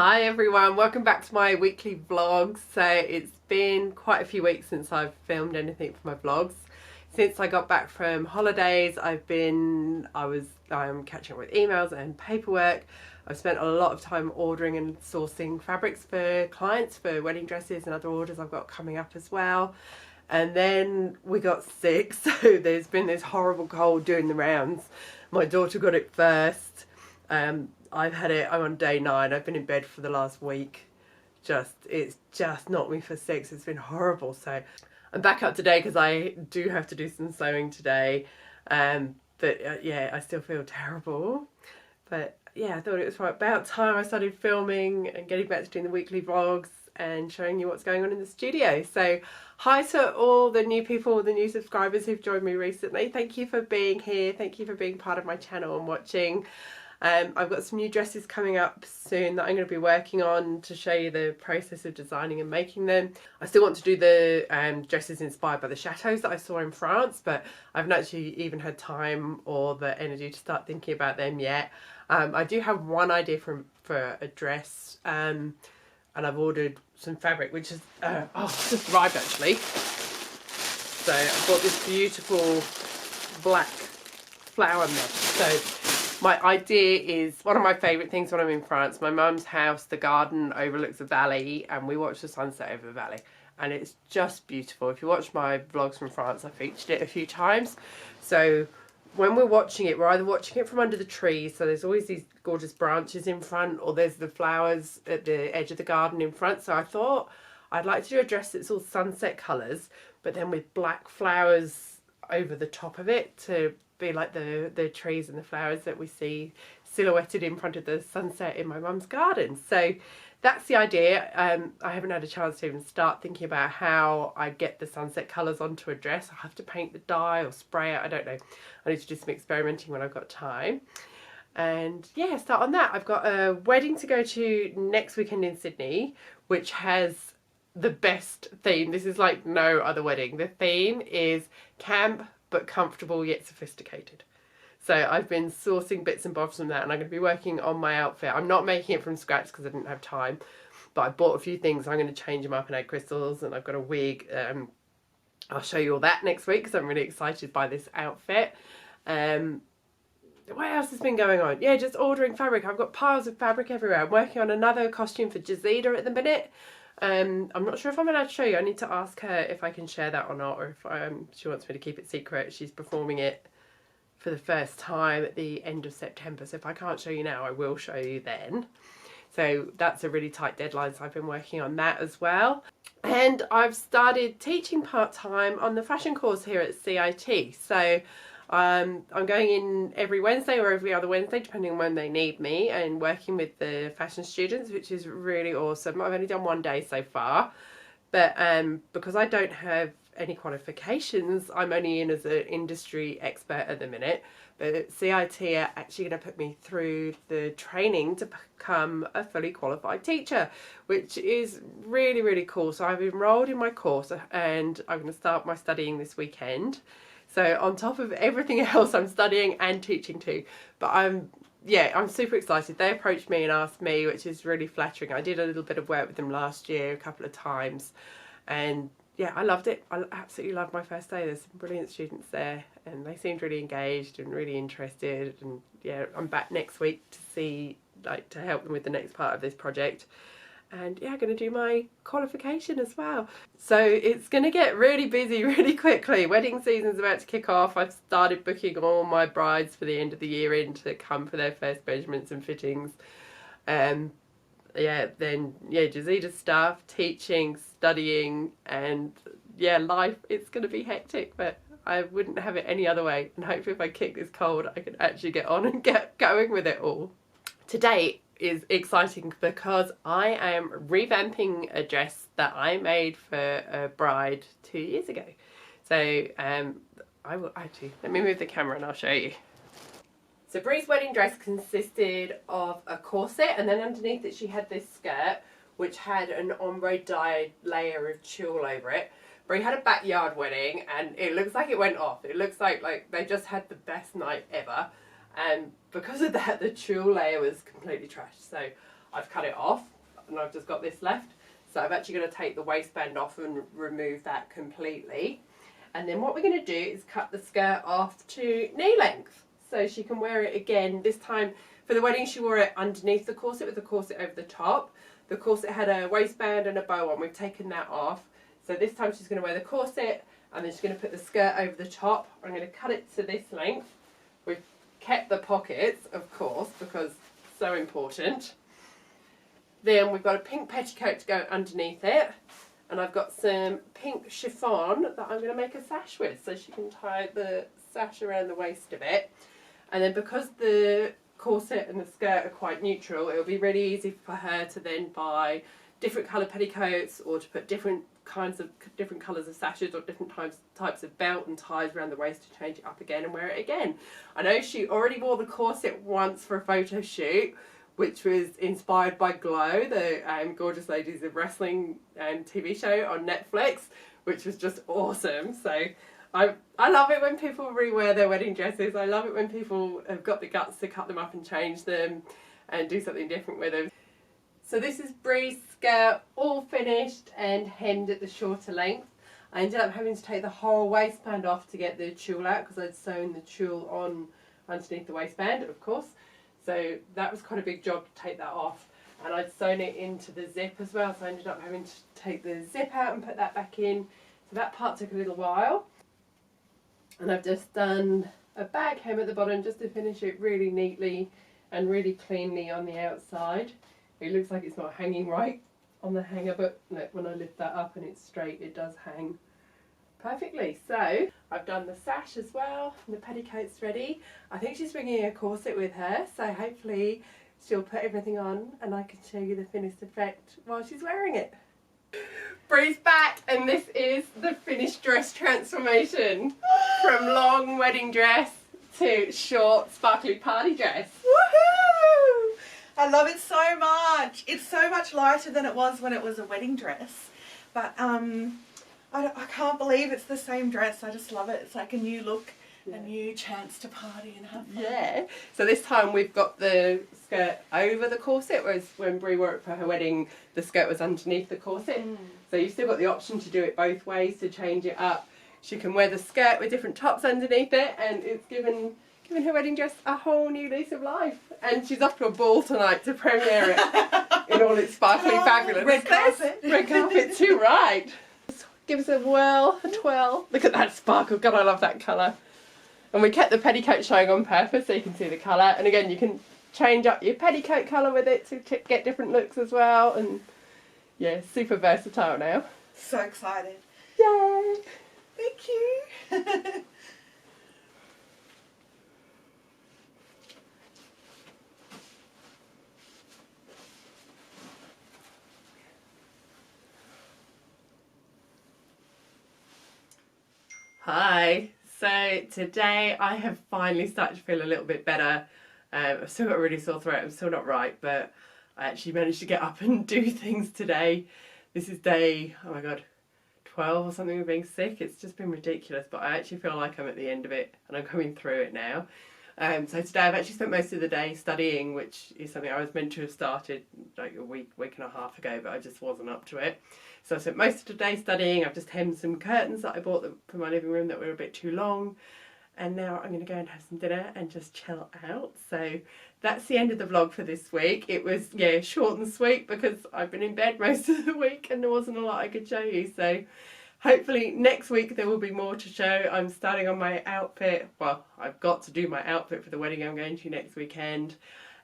Hi everyone, welcome back to my weekly vlogs. So it's been quite a few weeks since I've filmed anything for my vlogs. Since I got back from holidays, I'm catching up with emails and paperwork. I've spent a lot of time ordering and sourcing fabrics for clients for wedding dresses and other orders I've got coming up as well. And then we got sick, so there's been this horrible cold doing the rounds. My daughter got it first. I've had it, I'm on day 9, I've been in bed for the last week. It's just knocked me for 6, it's been horrible. So I'm back up today because I do have to do some sewing today. Yeah, I still feel terrible. But yeah, I thought it was about time I started filming and getting back to doing the weekly vlogs and showing you what's going on in the studio. So hi to all the new people, the new subscribers who've joined me recently. Thank you for being here. Thank you for being part of my channel and watching. I've got some new dresses coming up soon that I'm going to be working on to show you the process of designing and making them. I still want to do the dresses inspired by the chateaus that I saw in France, but I haven't actually even had time or the energy to start thinking about them yet. I do have one idea for a dress, and I've ordered some fabric, which is just arrived actually. So I bought this beautiful black flower mesh. So my idea is, one of my favourite things when I'm in France, my mum's house, the garden overlooks a valley and we watch the sunset over the valley. And it's just beautiful. If you watch my vlogs from France, I featured it a few times. So when we're watching it, we're either watching it from under the trees, so there's always these gorgeous branches in front, or there's the flowers at the edge of the garden in front. So I thought I'd like to do a dress that's all sunset colours, but then with black flowers over the top of it to be like the trees and the flowers that we see silhouetted in front of the sunset in my mum's garden. So that's the idea. I haven't had a chance to even start thinking about how I get the sunset colours onto a dress. I have to paint the dye or spray it, I don't know. I need to do some experimenting when I've got time. And yeah, start on that. I've got a wedding to go to next weekend in Sydney, which has the best theme. This is like no other wedding. The theme is camp but comfortable yet sophisticated. So I've been sourcing bits and bobs from that, and I'm going to be working on my outfit. I'm not making it from scratch because I didn't have time, but I bought a few things. I'm going to change them up and add crystals, and I've got a wig. I'll show you all that next week because I'm really excited by this outfit. What else has been going on? Yeah, just ordering fabric. I've got piles of fabric everywhere. I'm working on another costume for Jazida at the minute. I'm not sure if I'm allowed to show you. I need to ask her if I can share that or not, or if she wants me to keep it secret. She's performing it for the first time at the end of September, so if I can't show you now, I will show you then. So that's a really tight deadline, so I've been working on that as well. And I've started teaching part-time on the fashion course here at CIT. So I'm going in every Wednesday or every other Wednesday, depending on when they need me, and working with the fashion students, which is really awesome. I've only done one day so far, but because I don't have any qualifications, I'm only in as an industry expert at the minute. But CIT are actually going to put me through the training to become a fully qualified teacher, which is really, really cool. So I've enrolled in my course and I'm going to start my studying this weekend. So on top of everything else, I'm studying and teaching too. But I'm super excited. They approached me and asked me, which is really flattering. I did a little bit of work with them last year, a couple of times. And yeah, I loved it. I absolutely loved my first day. There's some brilliant students there and they seemed really engaged and really interested. And yeah, I'm back next week to see, to help them with the next part of this project. And yeah, I'm going to do my qualification as well. So it's going to get really busy really quickly. Wedding season's about to kick off. I've started booking all my brides for the end of the year in to come for their first measurements and fittings. Jazida stuff, teaching, studying, and yeah, life. It's going to be hectic, but I wouldn't have it any other way. And hopefully if I kick this cold, I can actually get on and get going with it all. Today is exciting because I am revamping a dress that I made for a bride 2 years ago. So I will actually, let me move the camera and I'll show you. So Bree's wedding dress consisted of a corset, and then underneath it she had this skirt which had an ombre dyed layer of tulle over it. Bree had a backyard wedding and it looks like it went off. It looks like they just had the best night ever. And because of that, the tulle layer was completely trashed. So I've cut it off and I've just got this left. So I'm actually going to take the waistband off and remove that completely. And then what we're going to do is cut the skirt off to knee length so she can wear it again. This time for the wedding she wore it underneath the corset with the corset over the top. The corset had a waistband and a bow on. We've taken that off. So this time she's going to wear the corset and then she's going to put the skirt over the top. I'm going to cut it to this length. We've kept the pockets, of course, because it's so important. Then we've got a pink petticoat to go underneath it. And I've got some pink chiffon that I'm going to make a sash with, so she can tie the sash around the waist of it. And then because the corset and the skirt are quite neutral, it'll be really easy for her to then buy different coloured petticoats or to put different colours of sashes or different types of belt and ties around the waist to change it up again and wear it again. I know she already wore the corset once for a photo shoot, which was inspired by Glow, the Gorgeous Ladies of Wrestling TV show on Netflix, which was just awesome. So I love it when people rewear their wedding dresses. I love it when people have got the guts to cut them up and change them and do something different with them. So this is Bree's skirt, all finished and hemmed at the shorter length. I ended up having to take the whole waistband off to get the tulle out because I'd sewn the tulle on underneath the waistband, of course. So that was quite a big job to take that off, and I'd sewn it into the zip as well, so I ended up having to take the zip out and put that back in. So that part took a little while. And I've just done a bag hem at the bottom just to finish it really neatly and really cleanly on the outside. It looks like it's not hanging right on the hanger, but look, when I lift that up and it's straight, it does hang perfectly. So I've done the sash as well and the petticoat's ready. I think she's bringing a corset with her, so hopefully she'll put everything on and I can show you the finished effect while she's wearing it. Bree's back, and this is the finished dress transformation from long wedding dress to short sparkly party dress. Woohoo! I love it so much. It's so much lighter than it was when it was a wedding dress, but I can't believe it's the same dress. I just love it. It's like a new look, a new chance to party and have fun. Yeah. So this time we've got the skirt over the corset, whereas when Bree wore it for her wedding, the skirt was underneath the corset. So you've still got the option to do it both ways, to change it up. She can wear the skirt with different tops underneath it, and it's given her wedding dress a whole new lease of life. And she's off to a ball tonight to premiere it in all its sparkly fabulous. Red carpet. Red carpet too, right. Give us a whirl, a twirl. Look at that sparkle. God, I love that colour. And we kept the petticoat showing on purpose so you can see the colour. And again, you can change up your petticoat colour with it to get different looks as well. And yeah, super versatile now. So excited. Yay! Thank you. Hi. So today I have finally started to feel a little bit better. I've still got a really sore throat. I'm still not right, but I actually managed to get up and do things today. This is day, oh my God, 12 or something of being sick. It's just been ridiculous, but I actually feel like I'm at the end of it and I'm coming through it now. So today I've actually spent most of the day studying, which is something I was meant to have started like a week and a half ago, but I just wasn't up to it. So I spent most of the day studying. I've just hemmed some curtains that I bought for my living room that were a bit too long. And now I'm going to go and have some dinner and just chill out. So that's the end of the vlog for this week. It was, yeah, short and sweet because I've been in bed most of the week and there wasn't a lot I could show you. So hopefully next week there will be more to show. I'm starting on my outfit. Well, I've got to do my outfit for the wedding I'm going to next weekend.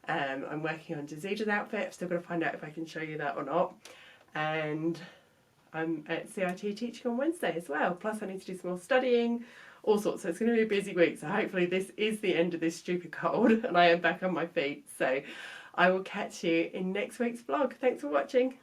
I'm working on Jazida's outfit. I've still got to find out if I can show you that or not. And I'm at CIT teaching on Wednesday as well. Plus I need to do some more studying, all sorts. So it's going to be a busy week. So hopefully this is the end of this stupid cold and I am back on my feet. So I will catch you in next week's vlog. Thanks for watching.